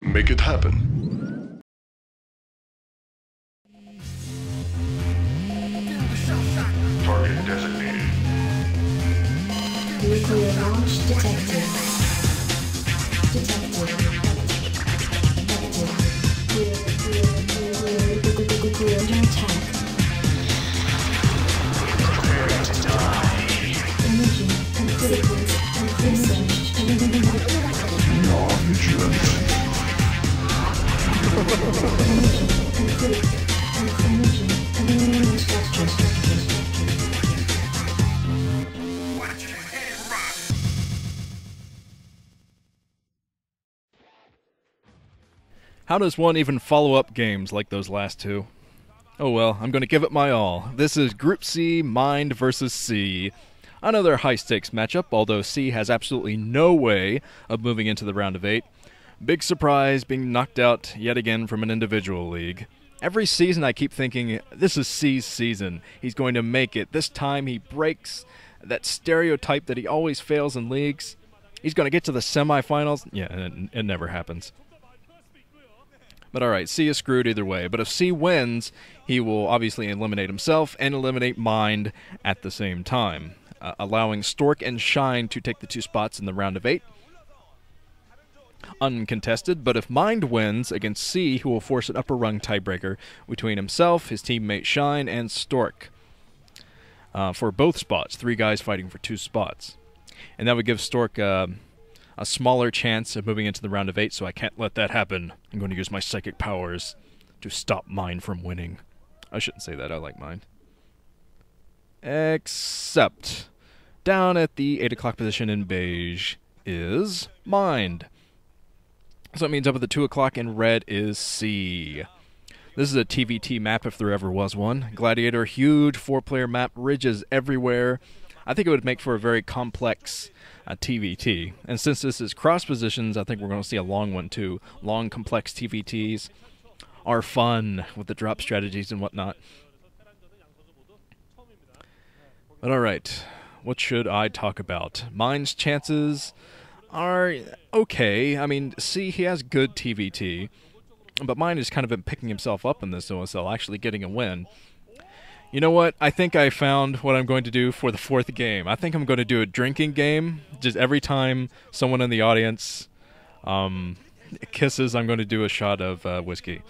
Make it happen. Target designated. Nuclear launch detected. Detected. Nuclear under attack. Prepare to die. Imaging complete. Research. We are vigilant. Imaging complete. Imaging structure. How does one even follow up games like those last two? Oh well, I'm going to give it my all. This is Group C, Mind versus C. Another high-stakes matchup, although C has absolutely no way of moving into the round of 8. Big surprise, being knocked out yet again from an individual league. Every season I keep thinking, this is C's season. He's going to make it. This time he breaks that stereotype that he always fails in leagues. He's going to get to the semifinals. Yeah, it never happens. But alright, C is screwed either way. But if C wins, he will obviously eliminate himself and eliminate Mind at the same time, allowing Stork and Shine to take the 2 spots in the round of 8. Uncontested, but if Mind wins against C, he will force an upper rung tiebreaker between himself, his teammate Shine, and Stork. For both spots, 3 guys fighting for 2 spots. And that would give Stork a smaller chance of moving into the round of 8, so I can't let that happen. I'm going to use my psychic powers to stop Mind from winning. I shouldn't say that, I like Mind. Except, down at the 8 o'clock position in Beige is Mind. So that means up at the 2 o'clock in red is C. This is a TVT map if there ever was one. Gladiator, huge 4-player map, ridges everywhere. I think it would make for a very complex TVT. And since this is cross positions, I think we're going to see a long one too. Long, complex TVTs are fun with the drop strategies and whatnot. But alright, what should I talk about? Mind's chances are okay. I mean, C, he has good TVT, but Mind has kind of been picking himself up in this OSL, actually getting a win. You know what? I think I found what I'm going to do for the 4th game. I think I'm going to do a drinking game. Just every time someone in the audience kisses, I'm going to do a shot of whiskey.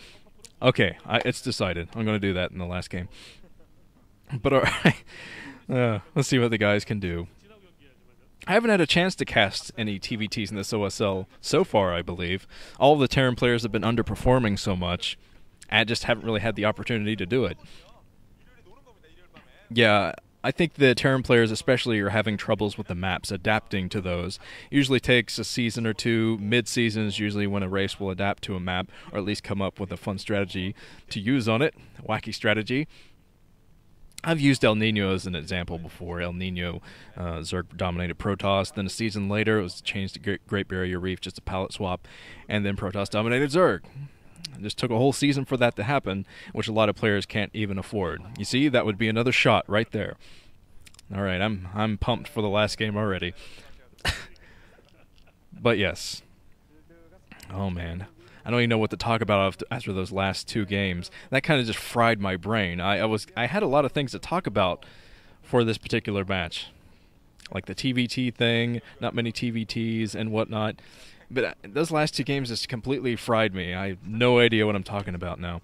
Okay, it's decided. I'm going to do that in the last game. But alright, let's see what the guys can do. I haven't had a chance to cast any TVTs in this OSL so far, I believe. All of the Terran players have been underperforming so much, I just haven't really had the opportunity to do it. Yeah, I think the Terran players especially are having troubles with the maps, adapting to those. Usually takes a season or two. Mid-season is usually when a race will adapt to a map, or at least come up with a fun strategy to use on it. Wacky strategy. I've used El Nino as an example before. El Nino, Zerg dominated Protoss. Then a season later, it was changed to Great Barrier Reef, just a palette swap. And then Protoss dominated Zerg. It just took a whole season for that to happen, which a lot of players can't even afford. You see, that would be another shot right there. All right, I'm pumped for the last game already. But yes. Oh man, I don't even know what to talk about after those last 2 games. That kind of just fried my brain. I had a lot of things to talk about for this particular match, like the TVT thing, not many TVTs and whatnot. But those last 2 games just completely fried me. I have no idea what I'm talking about now.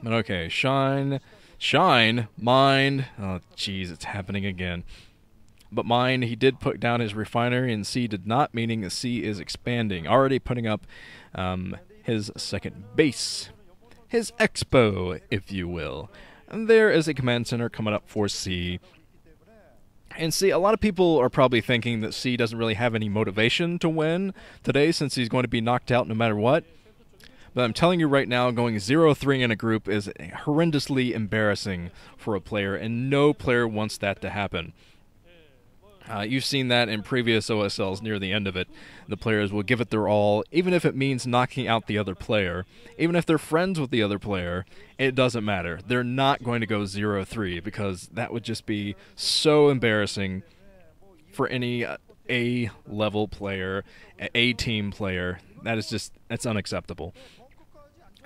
But okay, Shine, Mind. Oh, jeez, it's happening again. But Mind, he did put down his refinery, and C did not, meaning that C is expanding. Already putting up his 2nd base. His expo, if you will. And there is a command center coming up for C. And see, a lot of people are probably thinking that C doesn't really have any motivation to win today since he's going to be knocked out no matter what. But I'm telling you right now, going 0-3 in a group is horrendously embarrassing for a player, and no player wants that to happen. You've seen that in previous OSLs near the end of it. The players will give it their all, even if it means knocking out the other player. Even if they're friends with the other player, it doesn't matter. They're not going to go 0-3 because that would just be so embarrassing for any A-level player, A-team player. That's unacceptable.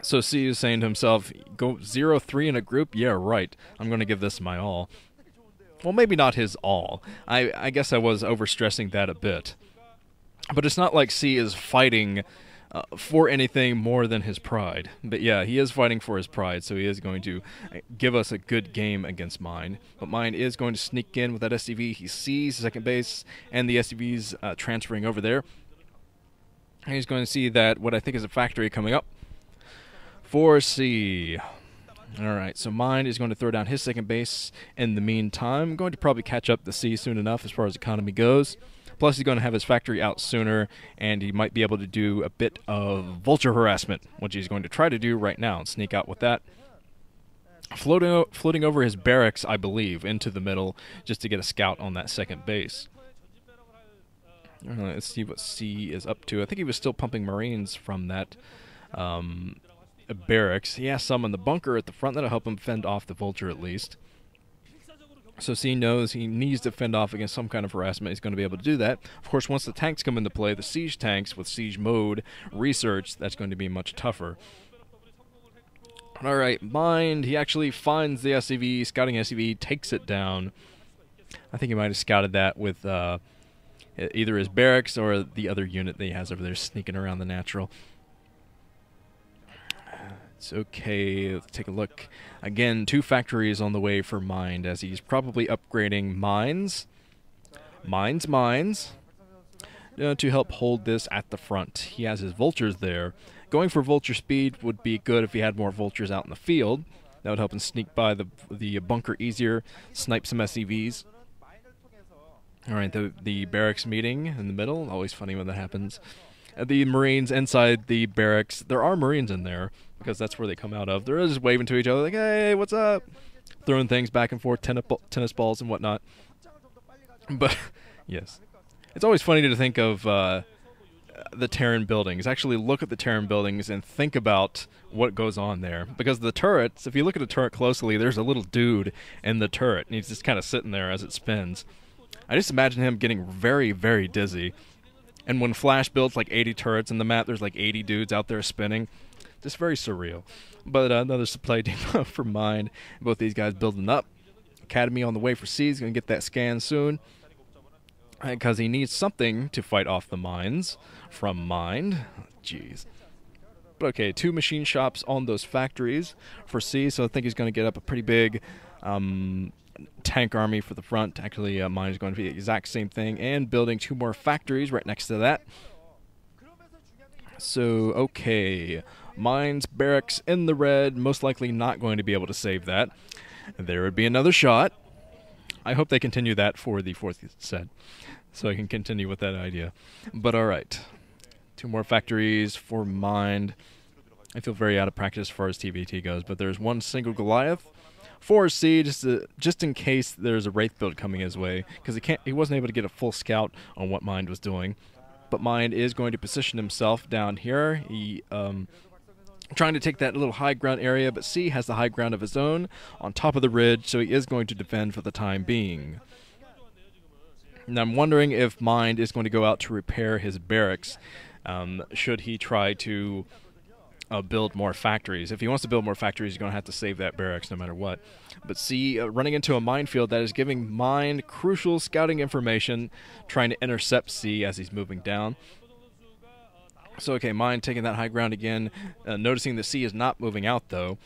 So C is saying to himself, go 0-3 in a group? Yeah, right. I'm going to give this my all. Well, maybe not his all. I guess I was overstressing that a bit. But it's not like C is fighting for anything more than his pride. But yeah, he is fighting for his pride, so he is going to give us a good game against Mine. But Mine is going to sneak in with that SCV. He sees second base, and the SCV's transferring over there. And he's going to see that what I think is a factory coming up for C. Alright, so Mine is going to throw down his second base in the meantime. Going to probably catch up to C soon enough as far as economy goes. Plus, he's going to have his factory out sooner, and he might be able to do a bit of vulture harassment, which he's going to try to do right now and sneak out with that. Floating over his barracks, I believe, into the middle, just to get a scout on that second base. Let's see what C is up to. I think he was still pumping Marines from that barracks. He has some in the bunker at the front that'll help him fend off the vulture at least. So C knows he needs to fend off against some kind of harassment. He's going to be able to do that. Of course, once the tanks come into play, the siege tanks with siege mode research, that's going to be much tougher. Alright, Mind, he actually finds the SCV, scouting SCV, takes it down. I think he might have scouted that with either his barracks or the other unit that he has over there sneaking around the natural. It's okay, let's take a look. Again, 2 factories on the way for Mind, as he's probably upgrading mines to help hold this at the front. He has his vultures there. Going for vulture speed would be good if he had more vultures out in the field. That would help him sneak by the bunker easier, snipe some SCVs. Alright, the barracks meeting in the middle, always funny when that happens. The Marines inside the barracks, there are Marines in there, because that's where they come out of. They're just waving to each other like, hey, what's up? Throwing things back and forth, tennis balls and whatnot. But, yes. It's always funny to think of the Terran buildings. Actually look at the Terran buildings and think about what goes on there. Because the turrets, if you look at a turret closely, there's a little dude in the turret, and he's just kind of sitting there as it spins. I just imagine him getting very, very dizzy. And when Flash builds like 80 turrets in the map, there's like 80 dudes out there spinning. Just very surreal. But another supply depot for Mind. Both these guys building up. Academy on the way for C. He's going to get that scan soon. Because he needs something to fight off the mines from Mind. Jeez. But okay, 2 machine shops on those factories for C. So I think he's going to get up a pretty big tank army for the front. Actually, Mind is going to be the exact same thing. And building 2 more factories right next to that. So, okay. Mind's barracks in the red, most likely not going to be able to save that. There would be another shot. I hope they continue that for the 4th set, so I can continue with that idea. But alright. 2 more factories for Mind. I feel very out of practice as far as TBT goes, but there's 1 single Goliath for C, just in case there's a Wraith build coming his way, because he wasn't able to get a full scout on what Mind was doing. But Mind is going to position himself down here. He trying to take that little high ground area, but C has the high ground of his own on top of the ridge, so he is going to defend for the time being. And I'm wondering if Mind is going to go out to repair his barracks, should he try to build more factories. If he wants to build more factories, he's going to have to save that barracks no matter what. But C, running into a minefield that is giving Mind crucial scouting information, trying to intercept C as he's moving down. So, okay, Mind taking that high ground again, noticing that C is not moving out, though.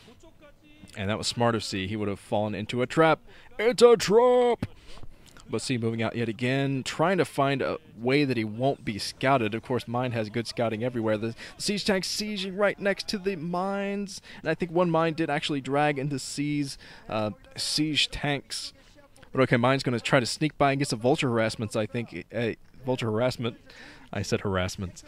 And that was smart of C. He would have fallen into a trap. It's a trap! But C moving out yet again, trying to find a way that he won't be scouted. Of course, Mind has good scouting everywhere. The siege tank sieging right next to the mines. And I think 1 mine did actually drag into C's siege tanks. But okay, Mind's going to try to sneak by and get some vulture harassments, I think. Vulture harassment. I said harassments.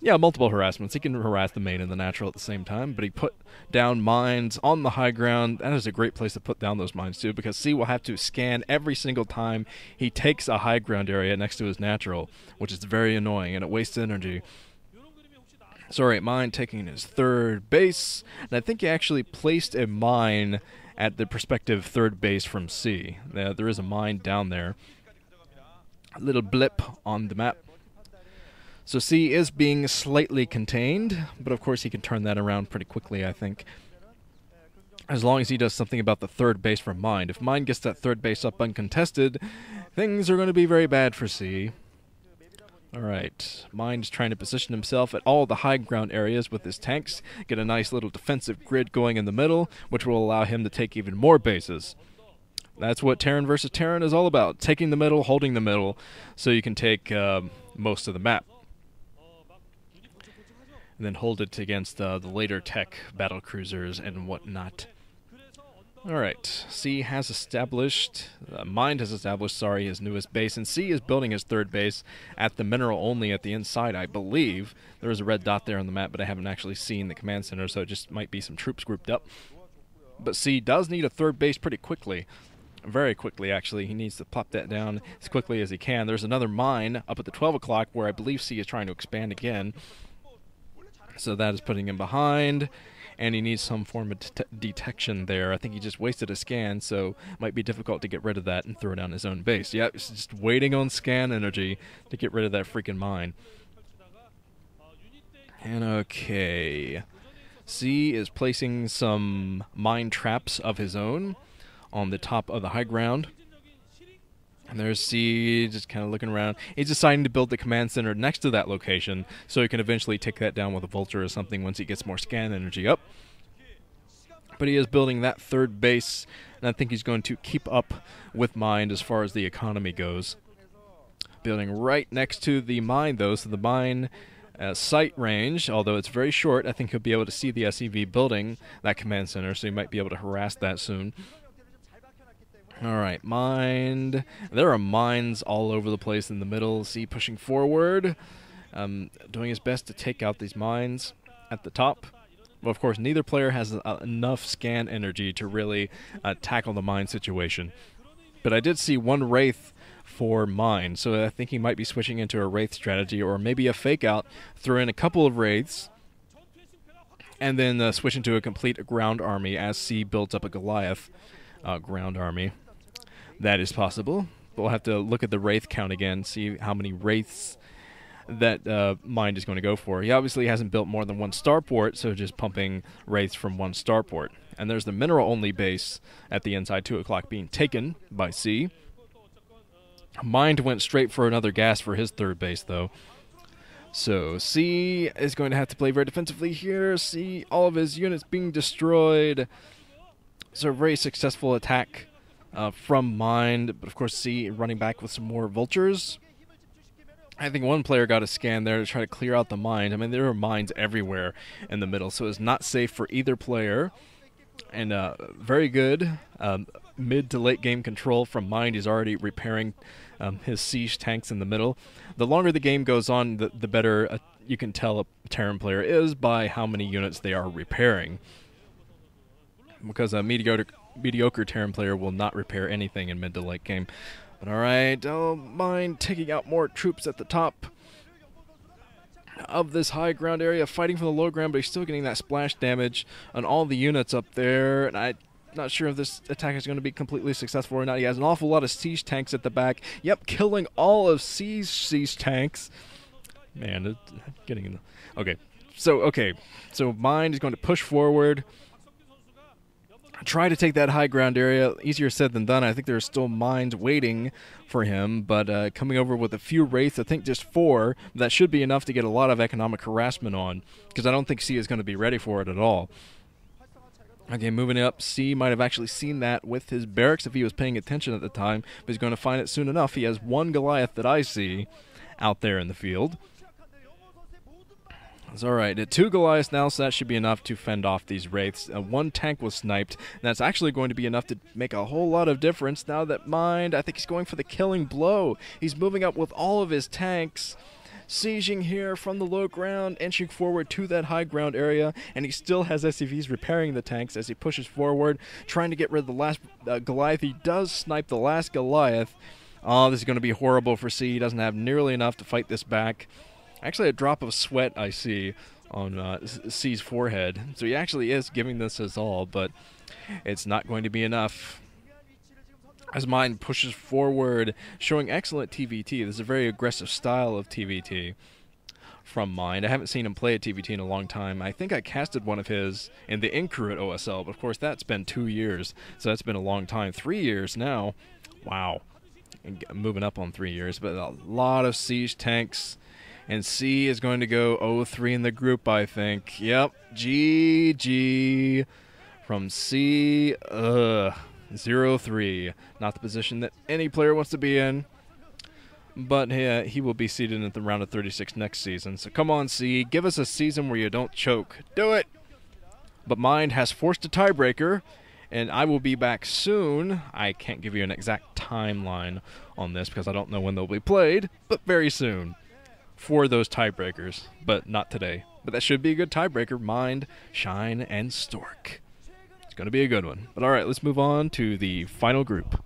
Yeah, multiple harassments. He can harass the main and the natural at the same time, but he put down mines on the high ground. That is a great place to put down those mines, too, because C will have to scan every single time he takes a high ground area next to his natural, which is very annoying, and it wastes energy. So, alright, Mind taking his 3rd base, and I think he actually placed a mine at the prospective 3rd base from C. There is a mine down there. little blip on the map. So C is being slightly contained, but of course he can turn that around pretty quickly, I think. As long as he does something about the third base for Mind. If Mind gets that third base up uncontested, things are going to be very bad for C. Alright, Mind is trying to position himself at all the high ground areas with his tanks, get a nice little defensive grid going in the middle, which will allow him to take even more bases. That's what Terran versus Terran is all about, taking the middle, holding the middle, so you can take most of the map. And then hold it against the later tech battle cruisers and whatnot. Alright, C has established, Mind has established, his newest base, and C is building his third base at the mineral only at the inside, I believe. There is a red dot there on the map, but I haven't actually seen the command center, so it just might be some troops grouped up. But C does need a third base pretty quickly. Very quickly, actually. He needs to plop that down as quickly as he can. There's another mine up at the 12 o'clock where I believe C is trying to expand again. So that is putting him behind, and he needs some form of detection there. I think he just wasted a scan, so it might be difficult to get rid of that and throw down his own base. Yep, he's just waiting on scan energy to get rid of that freaking mine. And okay, C is placing some mine traps of his own on the top of the high ground. And there's C just kind of looking around. He's deciding to build the command center next to that location so he can eventually take that down with a vulture or something once he gets more scan energy up. But he is building that third base, and I think he's going to keep up with Mind as far as the economy goes. Building right next to the mine, though, so the mine sight range, although it's very short, I think he'll be able to see the SCV building that command center, so he might be able to harass that soon. Alright, Mind. There are mines all over the place in the middle. C pushing forward, doing his best to take out these mines at the top. Well, of course, neither player has enough scan energy to really tackle the mine situation. But I did see one Wraith for mine, so I think he might be switching into a Wraith strategy, or maybe a fake out, throw in a couple of Wraiths, and then switch into a complete ground army as C builds up a Goliath ground army. That is possible. We'll have to look at the Wraith count again, see how many Wraiths that Mind is going to go for. He obviously hasn't built more than one starport, so just pumping Wraiths from one starport. And there's the mineral-only base at the inside 2 o'clock being taken by C. Mind went straight for another gas for his third base, though. So C is going to have to play very defensively here. See all of his units being destroyed. So a very successful attack from Mind, but of course C running back with some more vultures. I think one player got a scan there to try to clear out the mine. I mean, there are mines everywhere in the middle, so it's not safe for either player. And very good mid to late game control from Mind. He's already repairing his siege tanks in the middle. The longer the game goes on, the better you can tell a Terran player is by how many units they are repairing. Because a mediocre Terran player will not repair anything in mid to late game. But alright, Mind taking out more troops at the top of this high ground area, fighting for the low ground, but he's still getting that splash damage on all the units up there. And I'm not sure if this attack is going to be completely successful or not. He has an awful lot of siege tanks at the back. Yep, killing all of C's siege tanks. Man, it's getting in the... Okay, so Mind is going to push forward, try to take that high ground area. Easier said than done. I think there are still mines waiting for him, but coming over with a few Wraiths, I think just 4, that should be enough to get a lot of economic harassment on, because I don't think C is going to be ready for it at all. Okay, moving up, C might have actually seen that with his barracks if he was paying attention at the time, but he's going to find it soon enough. He has one Goliath that I see out there in the field. It's alright, 2 Goliaths now, so that should be enough to fend off these Wraiths. 1 tank was sniped, and that's actually going to be enough to make a whole lot of difference now that Mind, I think he's going for the killing blow. He's moving up with all of his tanks, sieging here from the low ground, inching forward to that high ground area, and he still has SCVs repairing the tanks as he pushes forward, trying to get rid of the last Goliath. He does snipe the last Goliath. Oh, this is going to be horrible for C. He doesn't have nearly enough to fight this back. Actually, a drop of sweat I see on C's forehead. So he actually is giving this his all, but it's not going to be enough. as Mind pushes forward, showing excellent TVT. This is a very aggressive style of TVT from Mind. I haven't seen him play a TVT in a long time. I think I casted one of his in the in-crew at OSL, but of course that's been 2 years, so that's been a long time. 3 years now. Wow. And moving up on 3 years, but a lot of siege tanks. And C is going to go 0-3 in the group, I think. Yep. GG from C. 0-3. Not the position that any player wants to be in. But he will be seeded in the round of 36 next season. So come on, C. Give us a season where you don't choke. Do it! But Mind has forced a tiebreaker. And I will be back soon. I can't give you an exact timeline on this because I don't know when they'll be played. But very soon. For those tiebreakers. But not today. But that should be a good tiebreaker. Mind, Shine, and Stork. It's going to be a good one. But alright, let's move on to the final group.